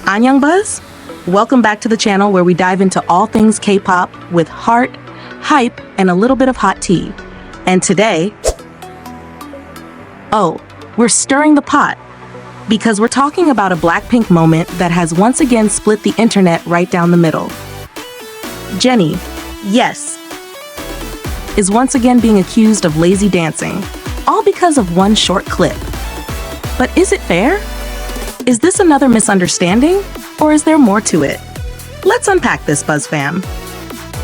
Annyeong Buzz? Welcome back to the channel where we dive into all things K-pop with heart, hype, and a little bit of hot tea. And today, we're stirring the pot because we're talking about a BLACKPINK moment that has once again split the internet right down the middle. Jennie, yes, is once again being accused of lazy dancing, all because of one short clip. But is it fair? Is this another misunderstanding, or is there more to it? Let's unpack this, Buzz fam.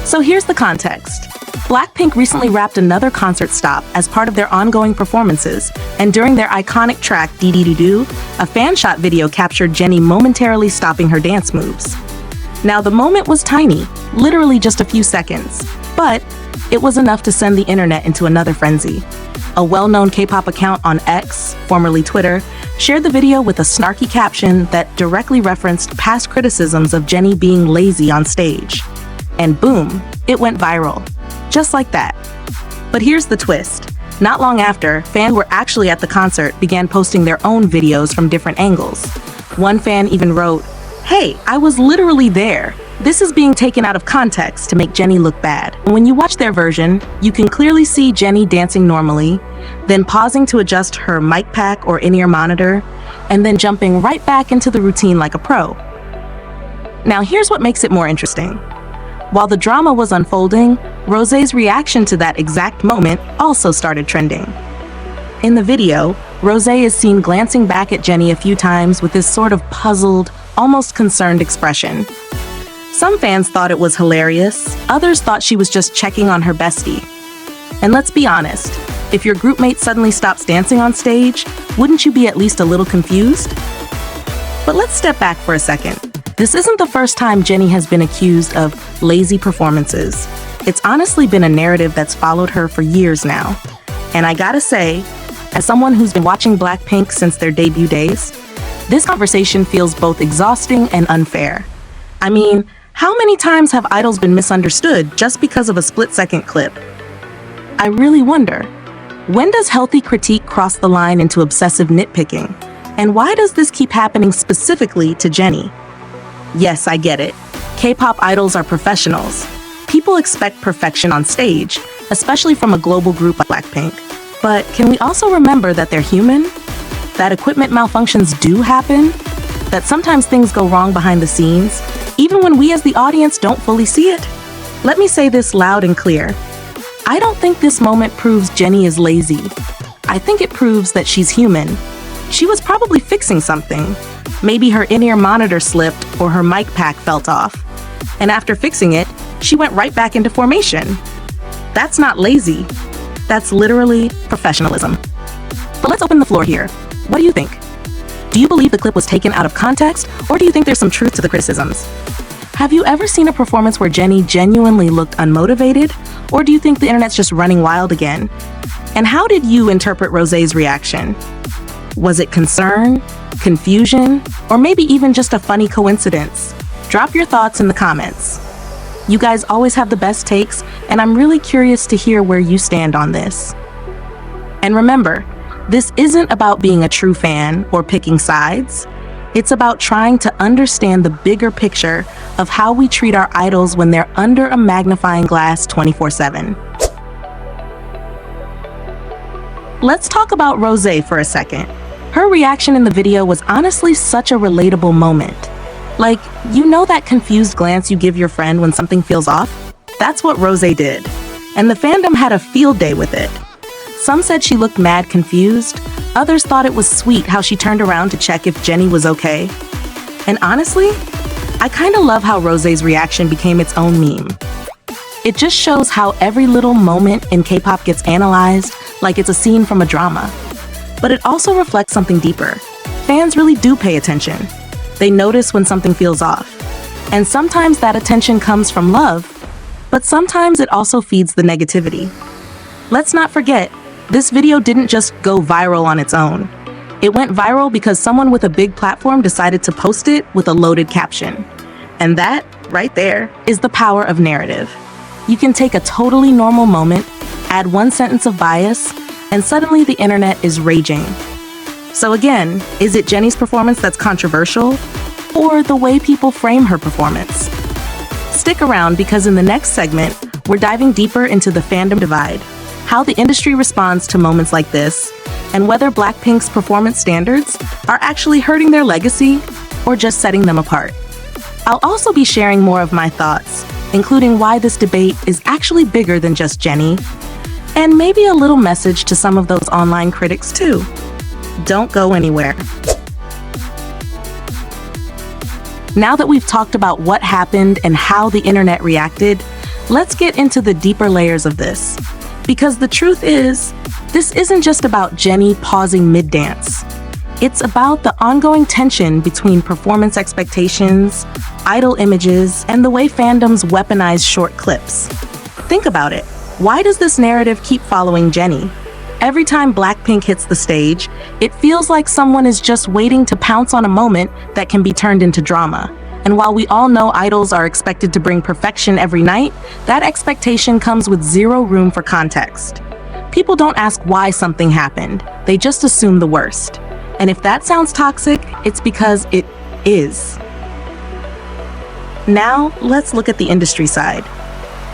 So here's the context. BLACKPINK recently wrapped another concert stop as part of their ongoing performances, and during their iconic track DDU-DU, a fan shot video captured Jennie momentarily stopping her dance moves. Now the moment was tiny, literally just a few seconds, but it was enough to send the internet into another frenzy. A well-known K-pop account on X, formerly Twitter, shared the video with a snarky caption that directly referenced past criticisms of Jennie being lazy on stage. And boom, it went viral. Just like that. But here's the twist. Not long after, fans were actually at the concert began posting their own videos from different angles. One fan even wrote, "Hey, I was literally there. This is being taken out of context to make Jennie look bad." When you watch their version, you can clearly see Jennie dancing normally, then pausing to adjust her mic pack or in-ear monitor, and then jumping right back into the routine like a pro. Now here's what makes it more interesting. While the drama was unfolding, Rosé's reaction to that exact moment also started trending. In the video, Rosé is seen glancing back at Jennie a few times with this sort of puzzled, almost concerned expression. Some fans thought it was hilarious, others thought she was just checking on her bestie. And let's be honest, if your groupmate suddenly stops dancing on stage, wouldn't you be at least a little confused? But let's step back for a second. This isn't the first time Jennie has been accused of lazy performances. It's honestly been a narrative that's followed her for years now. And I gotta say, as someone who's been watching BLACKPINK since their debut days, this conversation feels both exhausting and unfair. I mean, how many times have idols been misunderstood just because of a split-second clip? I really wonder, when does healthy critique cross the line into obsessive nitpicking? And why does this keep happening specifically to Jennie? Yes, I get it. K-pop idols are professionals. People expect perfection on stage, especially from a global group like BLACKPINK. But can we also remember that they're human? That equipment malfunctions do happen? That sometimes things go wrong behind the scenes, even when we as the audience don't fully see it? Let me say this loud and clear. I don't think this moment proves Jennie is lazy. I think it proves that she's human. She was probably fixing something. Maybe her in-ear monitor slipped or her mic pack felt off. And after fixing it, she went right back into formation. That's not lazy. That's literally professionalism. But let's open the floor here. What do you think? Do you believe the clip was taken out of context, or do you think there's some truth to the criticisms? Have you ever seen a performance where Jennie genuinely looked unmotivated, or do you think the internet's just running wild again? And how did you interpret Rosé's reaction? Was it concern, confusion, or maybe even just a funny coincidence? Drop your thoughts in the comments. You guys always have the best takes, and I'm really curious to hear where you stand on this. And remember, this isn't about being a true fan or picking sides. It's about trying to understand the bigger picture of how we treat our idols when they're under a magnifying glass 24/7. Let's talk about Rosé for a second. Her reaction in the video was honestly such a relatable moment. Like, you know that confused glance you give your friend when something feels off? That's what Rosé did. And the fandom had a field day with it. Some said she looked mad confused. Others thought it was sweet how she turned around to check if Jennie was okay. And honestly, I kinda love how Rosé's reaction became its own meme. It just shows how every little moment in K-pop gets analyzed like it's a scene from a drama. But it also reflects something deeper. Fans really do pay attention. They notice when something feels off. And sometimes that attention comes from love, but sometimes it also feeds the negativity. Let's not forget, this video didn't just go viral on its own. It went viral because someone with a big platform decided to post it with a loaded caption. And that, right there, is the power of narrative. You can take a totally normal moment, add one sentence of bias, and suddenly the internet is raging. So again, is it Jennie's performance that's controversial, or the way people frame her performance? Stick around, because in the next segment, we're diving deeper into the fandom divide, how the industry responds to moments like this, and whether BLACKPINK's performance standards are actually hurting their legacy or just setting them apart. I'll also be sharing more of my thoughts, including why this debate is actually bigger than just Jennie, and maybe a little message to some of those online critics too. Don't go anywhere. Now that we've talked about what happened and how the internet reacted, let's get into the deeper layers of this. Because the truth is, this isn't just about Jennie pausing mid-dance. It's about the ongoing tension between performance expectations, idol images, and the way fandoms weaponize short clips. Think about it. Why does this narrative keep following Jennie? Every time BLACKPINK hits the stage, it feels like someone is just waiting to pounce on a moment that can be turned into drama. And while we all know idols are expected to bring perfection every night, that expectation comes with zero room for context. People don't ask why something happened, they just assume the worst. And if that sounds toxic, it's because it is. Now, let's look at the industry side.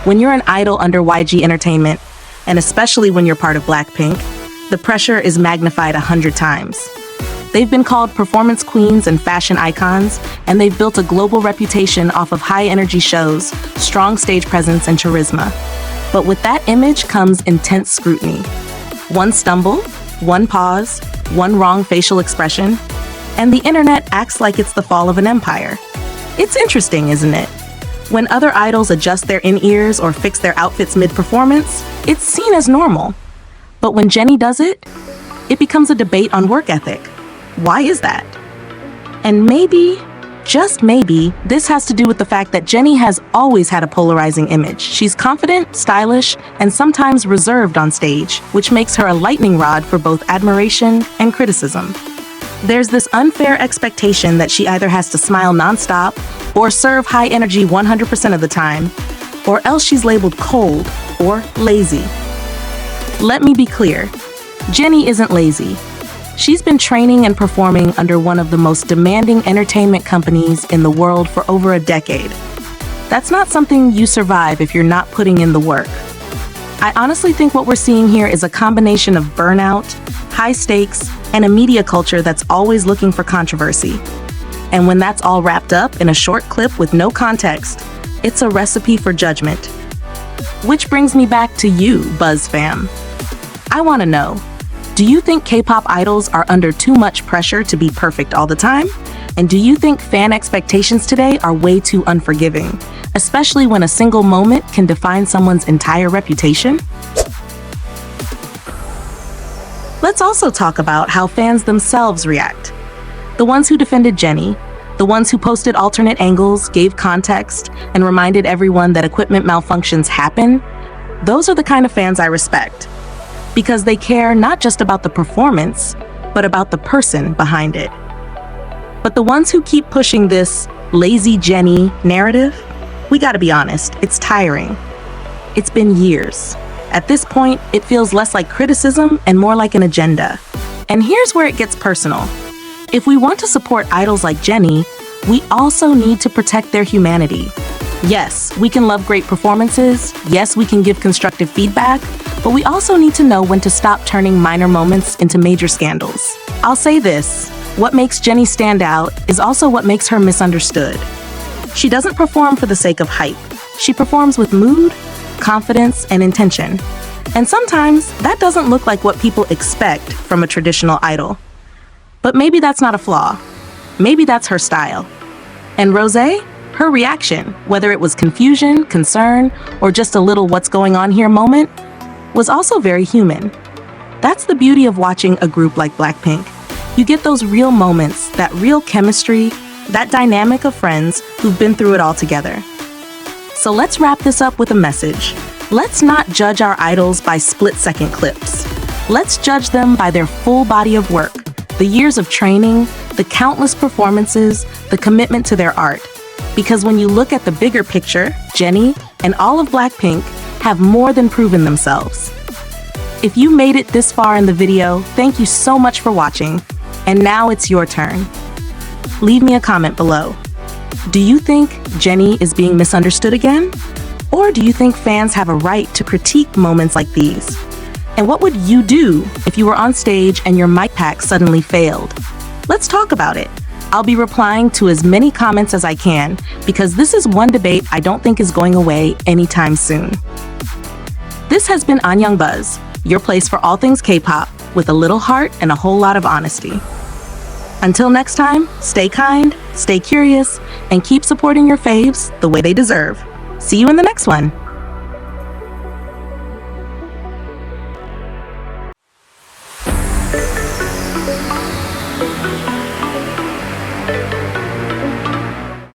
When you're an idol under YG Entertainment, and especially when you're part of BLACKPINK, the pressure is magnified 100 times. They've been called performance queens and fashion icons, and they've built a global reputation off of high-energy shows, strong stage presence, and charisma. But with that image comes intense scrutiny. One stumble, one pause, one wrong facial expression, and the internet acts like it's the fall of an empire. It's interesting, isn't it? When other idols adjust their in-ears or fix their outfits mid-performance, it's seen as normal. But when Jennie does it, it becomes a debate on work ethic. Why is that? And maybe, just maybe, this has to do with the fact that Jennie has always had a polarizing image. She's confident, stylish, and sometimes reserved on stage, which makes her a lightning rod for both admiration and criticism. There's this unfair expectation that she either has to smile nonstop or serve high energy 100% of the time, or else she's labeled cold or lazy. Let me be clear, Jennie isn't lazy. She's been training and performing under one of the most demanding entertainment companies in the world for over a decade. That's not something you survive if you're not putting in the work. I honestly think what we're seeing here is a combination of burnout, high stakes, and a media culture that's always looking for controversy. And when that's all wrapped up in a short clip with no context, it's a recipe for judgment. Which brings me back to you, Buzz fam. I want to know, do you think K-pop idols are under too much pressure to be perfect all the time? And do you think fan expectations today are way too unforgiving, especially when a single moment can define someone's entire reputation? Let's also talk about how fans themselves react. The ones who defended Jennie, the ones who posted alternate angles, gave context, and reminded everyone that equipment malfunctions happen, those are the kind of fans I respect. Because they care not just about the performance, but about the person behind it. But the ones who keep pushing this lazy Jennie narrative, we gotta be honest, it's tiring. It's been years. At this point, it feels less like criticism and more like an agenda. And here's where it gets personal. If we want to support idols like Jennie, we also need to protect their humanity. Yes, we can love great performances. Yes, we can give constructive feedback, but we also need to know when to stop turning minor moments into major scandals. I'll say this, what makes Jennie stand out is also what makes her misunderstood. She doesn't perform for the sake of hype. She performs with mood, confidence, and intention. And sometimes that doesn't look like what people expect from a traditional idol. But maybe that's not a flaw. Maybe that's her style. And Rosé, her reaction, whether it was confusion, concern, or just a little what's going on here moment, was also very human. That's the beauty of watching a group like BLACKPINK. You get those real moments, that real chemistry, that dynamic of friends who've been through it all together. So let's wrap this up with a message. Let's not judge our idols by split-second clips. Let's judge them by their full body of work, the years of training, the countless performances, the commitment to their art. Because when you look at the bigger picture, Jennie and all of BLACKPINK have more than proven themselves. If you made it this far in the video, thank you so much for watching. And now it's your turn. Leave me a comment below. Do you think Jennie is being misunderstood again? Or do you think fans have a right to critique moments like these? And what would you do if you were on stage and your mic pack suddenly failed? Let's talk about it. I'll be replying to as many comments as I can because this is one debate I don't think is going away anytime soon. This has been Anyang Buzz, your place for all things K-pop with a little heart and a whole lot of honesty. Until next time, stay kind, stay curious, and keep supporting your faves the way they deserve. See you in the next one.